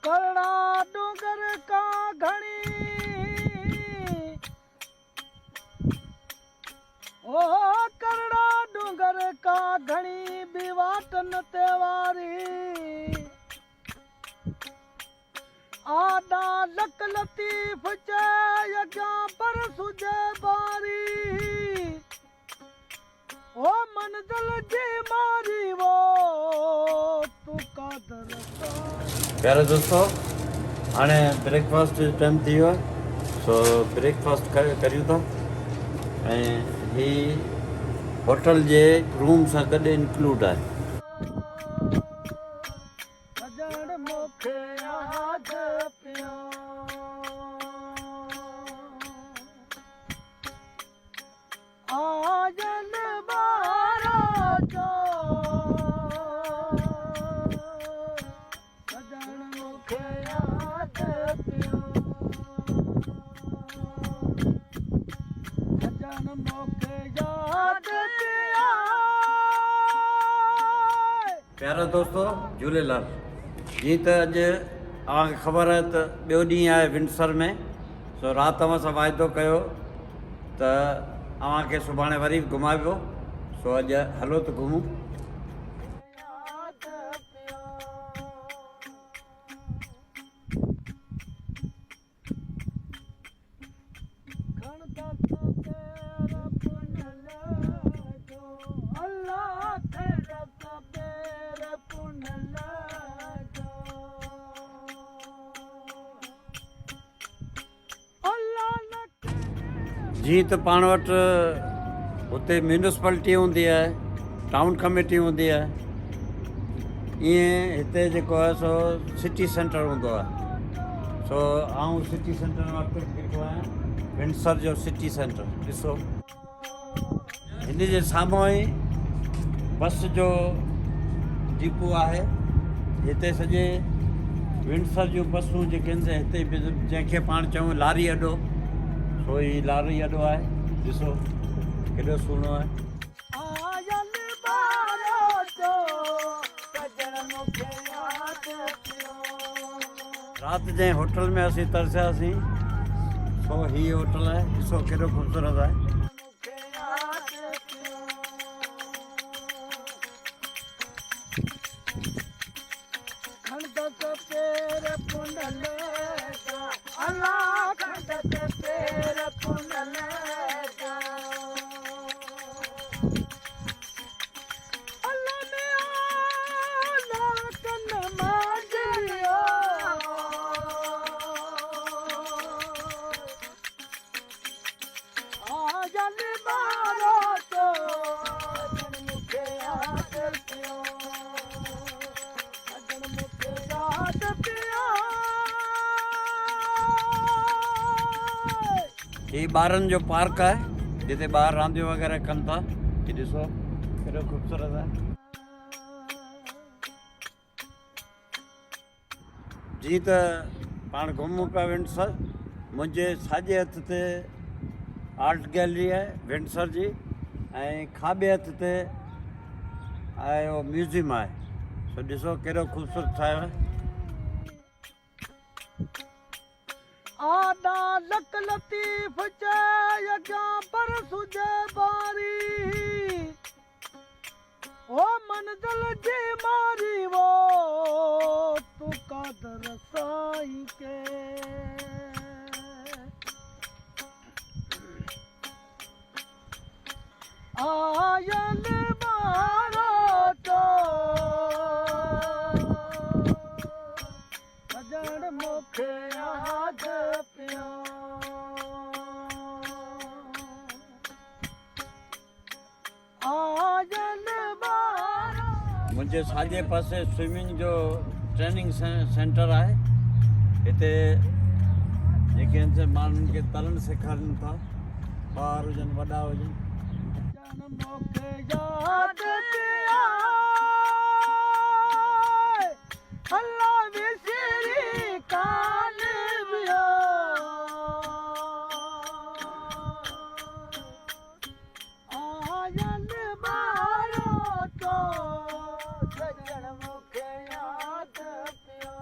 करड़ा डूंगर का घणी ओ करड़ा डूंगर का घणी बिवाटन तेवारी आडा लक लतीफ चे यज्ञा पर सुजे बारी ओ मंजिल जी मारी वो तू का दरसा। प्यारे दोस्तों हाणे ब्रेकफास्ट टाइम थी वियो आहे सो ब्रेकफास्ट करियूं था ऐं ही होटल जे रूम सां गॾु इंक्लूड आहे। सजण मूंखे यादि पियो आजन महाराजो सजण मूंखे यादि पियो सजण मूंखे यादि पियो। प्यारा दोस्तों झूलेलाल जी त अॼु तव्हांखे ख़बर आहे त ॿियो ॾींहुं आहे विंडसर में सो राति तव्हां सां वाइदो कयो त तव्हांखे सुभाणे वरी घुमाइबो सो अॼु हलो त घुमूं। जी त पाण वटि हुते म्यूनिसिपैलिटी हूंदी आहे टाउन कमेटी हूंदी आहे ईअं हिते जेको आहे सो सिटी सेंटर हूंदो आहे सो आउं सिटी सेंटर वटि बीठो आहियां विंडसर जो सिटी सेंटर ॾिसो हिन जे साम्हूं ई बस जो डिपो आहे हिते सॼे विंडसर जूं बसूं जेके आहिनि हिते जंहिंखे पाण चऊं लारी अॾो सो ही लारी अॾो आहे ॾिसो केॾो सुहिणो आहे। राति जे होटल में असीं तरसियासीं सो ही होटल आहे ॾिसो केॾो ख़ूबसूरत आहे। ये ॿारनि जो पार्क आहे जिते ॿार रांदियूं वग़ैरह कनि था ही ॾिसो केॾो ख़ूबसूरत आहे। जी त पाण घुमूं पिया विंडसर मुंहिंजे साॼे हथ ते आर्ट गैलरी आहे विंडसर जी ऐं खाॿे हथ ते आहे उहो म्यूज़ियम आहे सो ॾिसो केॾो ख़ूबसूरत ठाहियो आहे। आडा लक लतीफ चे यज्ञा पर सुजे बारी ओ मंजिल जी मारी वो तू का दरसाई के आयल मारो तो सजण मूंखे यादि पियो आयल मारो। मुंहिंजे साॼे पासे स्विमिंग जो ट्रेनिंग सेंटर आहे हिते जेके आहिनि माण्हुनि खे तरण सेखारनि था ॿार हुजनि वॾा हुजनि। मूंखे यादि पिया अल्लाह विसरी कान वियो आयल मारो तो सजण मूंखे यादि पियो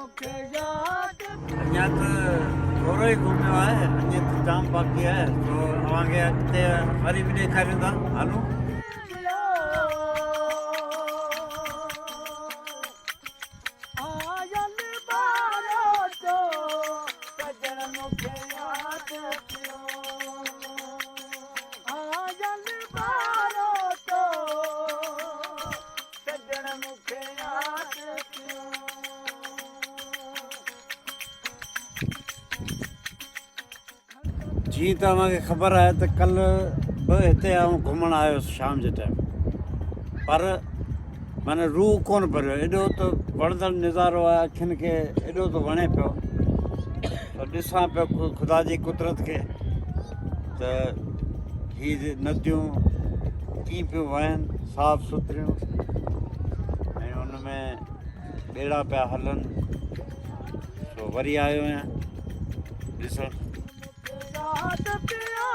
मूंखे यादि अञा त थोरो ई घुमियो आहे, अञा त जाम बाक़ी आहे, तो तव्हांखे अॻिते वरी बि ॾेखारियूं था। हलो पियो आयल बारो सजण मूंखे यादि पियो आयल बारो सजण मूंखे यादि पियो जी तव्हांखे ख़बर आहे त कल्ह बि हिते आउं घुमणु आयुसि शाम जे टाइम, पर माना रूह कोन भरियो, एॾो त वणंदड़ नज़ारो आहे, अखियुनि खे एॾो त वणे पियो, त ॾिसां पियो ख़ुदा जी कुदरत खे त हीअ नदियूं कीअं पियूं वहनि साफ़ सुथरियूं ऐं हुन में ॿेड़ा पिया हलनि। सो वरी आयो आहियां ॾिसणु। यादि पियो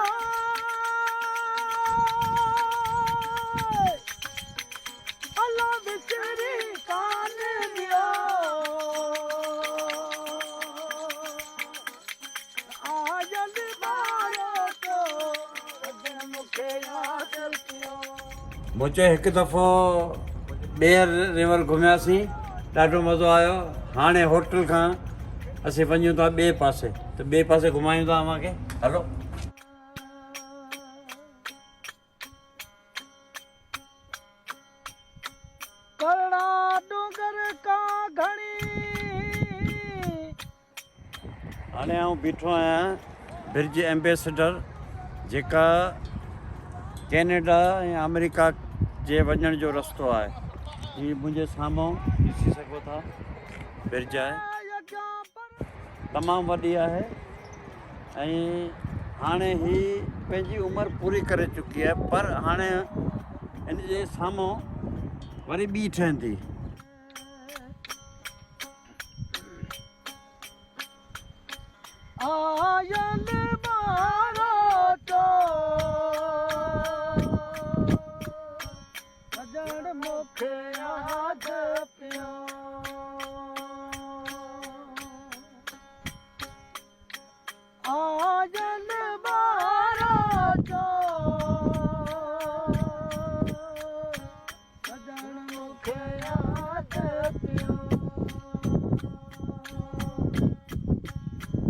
अला विसरी कान वियो आयल बारो सजण मूंखे यादि पियो मुंहिंजो हिकु दफ़ो ॿेर रिवर घुमियासीं, ॾाढो मज़ो आयो। हाणे होटल खां असीं वञूं था ॿिए पासे, त ॿिए पासे घुमायूं था तव्हांखे। हलो कड़ा डूंगर का घणी हाणे आउं बीठो आहियां ब्रिज एम्बेसडर, जेका कैनेडा ऐं अमेरिका जे वञण जो रस्तो आहे। हीअ मुंहिंजे साम्हूं ॾिसी सघो था ब्रिज आहे, तमामु वॾी आहे ऐं हाणे ही पंहिंजी उमिरि पूरी करे चुकी आहे, पर हाणे इन जे साम्हूं वरी ॿी ठहंदी। आयल बारो सजण मूंखे यादि पियो आयल बारो सजण मूंखे यादि पियो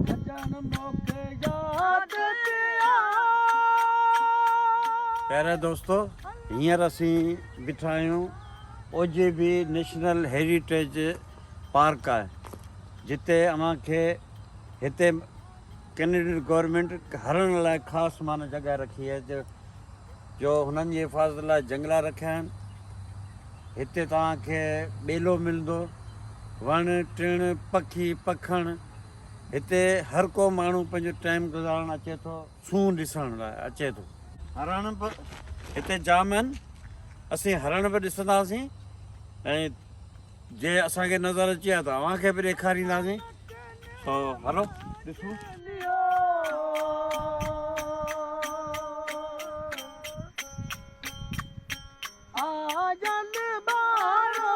सजण मूंखे यादि पियो प्यारे दोस्तो, हींअर असीं बीठा आहियूं OJB नेशनल हेरिटेज पार्क आहे, जिते अव्हांखे हिते कैनेडियन गवर्नमेंट हरण लाइ ख़ासि माना जॻह रखी आहे, जो हुननि जी हिफ़ाज़त लाइ जंगला रखिया आहिनि। हिते तव्हांखे ॿेलो मिलंदो, वण टिण पखी पखण, हिते हर को माण्हू पंहिंजो टाइम गुज़ारणु अचे थो, सूंहुं ॾिसण लाइ अचे थो। हरण बि हिते जाम आहिनि, असीं हरण बि ॾिसंदासीं ऐं जे असांखे नज़र अची विया त अव्हांखे बि ॾेखारींदासीं। सो हलो ॾिसूं। आयल बारो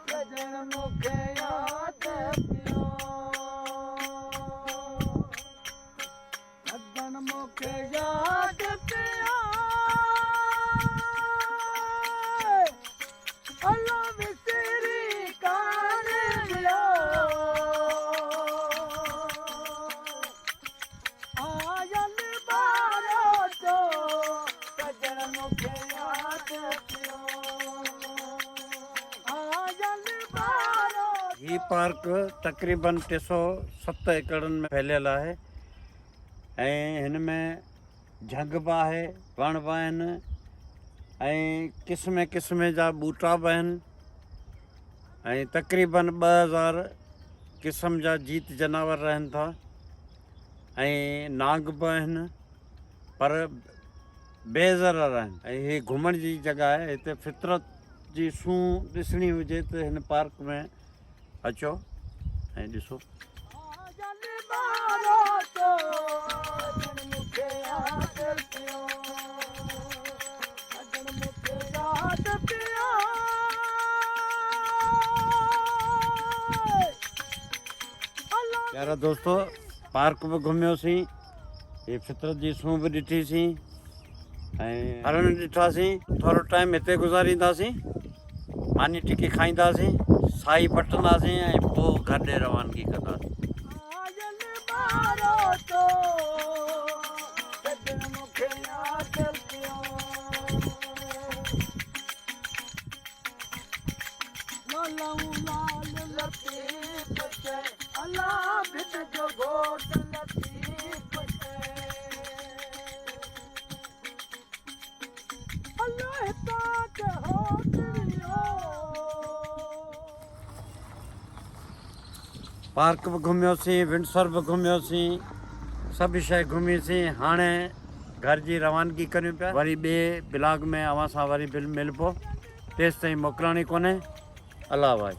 सजण मूंखे यादि पियो सजण मूंखे यादि पियो अला विसरी कान वियो आयल बारो सजण मूंखे यादि पियो आयल बारो ही पार्क तक़रीबन 307 एकड़नि में फैलियल आहे ऐं हिन में झंग बि आहे, वण बि आहिनि ऐं क़िस्म क़िस्म जा ॿूटा बि आहिनि ऐं तक़रीबन 2000 क़िस्म जा जीत जानवर रहनि था ऐं नांग बि आहिनि, पर बेज़र आहिनि। ऐं हीअ घुमण जी जॻह आहे, हिते फितरत जी सूंहुं ॾिसणी हुजे त हिन पार्क में अचो ऐं ॾिसो। आयल बारो सजण मूंखे यादि पियो सजण मूंखे यादि पियो प्यारा दोस्तों पार्क में घुमियोसीं ये फितरत जी सूंह बि ॾिठीसीं ऐं हरण ॾिठासीं थोरो टाइम हिते गुज़ारींदासीं मानी टिकी खाईंदासीं साई पटंदासीं ऐं पोइ घर ॾे रवानगी कंदासीं आयल बारो तो सजन मुखे याद कयो लालू लाल लतीफ से अल्लाह बिद जो घोट लतीफ से अल्लाह पाक होत वियो पार्क बि घुमियोसीं विंडसर बि घुमियोसीं सभु शइ घुमीसीं हाणे घर जी रवानगी करियूं पिया वरी ॿिए ब्लॉग में अव्हां सां वरी मिलबो तेसि ताईं मोकिलणी कोन्हे अलाह भाई